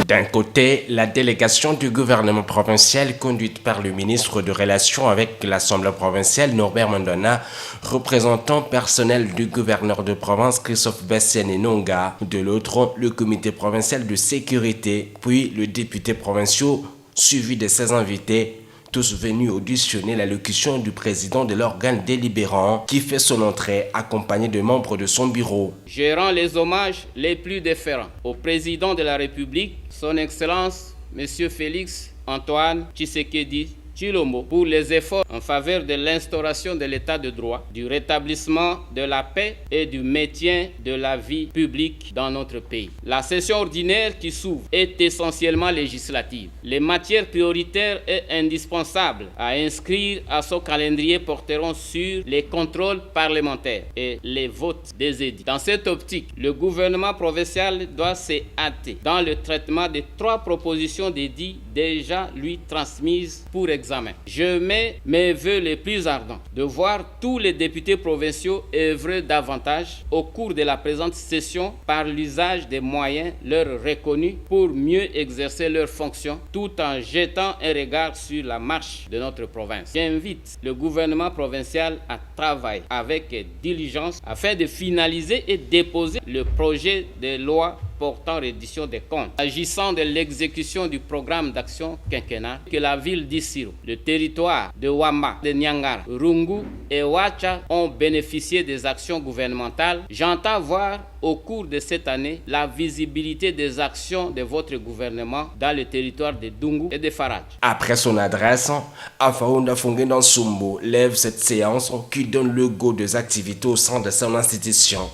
D'un côté, la délégation du gouvernement provincial conduite par le ministre de Relations avec l'Assemblée provinciale Norbert Mandona, représentant personnel du gouverneur de province Christophe Bassiane-Nonga. De l'autre, le comité provincial de sécurité, puis le député provincial suivi de ses invités, tous venus auditionner l'allocution du président de l'organe délibérant qui fait son entrée accompagné de membres de son bureau. Je rends les hommages les plus déférents au président de la République, son Excellence, M. Félix Antoine Tshisekedi Tshilombo, pour les efforts en faveur de l'instauration de l'état de droit, du rétablissement de la paix et du maintien de la vie publique dans notre pays. La session ordinaire qui s'ouvre est essentiellement législative. Les matières prioritaires et indispensables à inscrire à son calendrier porteront sur les contrôles parlementaires et les votes des édits. Dans cette optique, le gouvernement provincial doit se hâter dans le traitement des 3 propositions d'édits déjà lui transmises pour examen. Je mets mes vœux les plus ardents de voir tous les députés provinciaux œuvrer davantage au cours de la présente session par l'usage des moyens leur reconnus pour mieux exercer leurs fonctions tout en jetant un regard sur la marche de notre province. J'invite le gouvernement provincial à travailler avec diligence afin de finaliser et déposer le projet de loi portant reddition des comptes. Agissant de l'exécution du programme d'action quinquennal que la ville d'Issiro, le territoire de Wamba, de Nyangara, Rungu et Wacha ont bénéficié des actions gouvernementales, j'entends voir au cours de cette année la visibilité des actions de votre gouvernement dans le territoire de Dungu et de Faraj. Après son adresse, Afaounda Fongé Sumbo lève cette séance qui donne le go des activités au sein de son institution.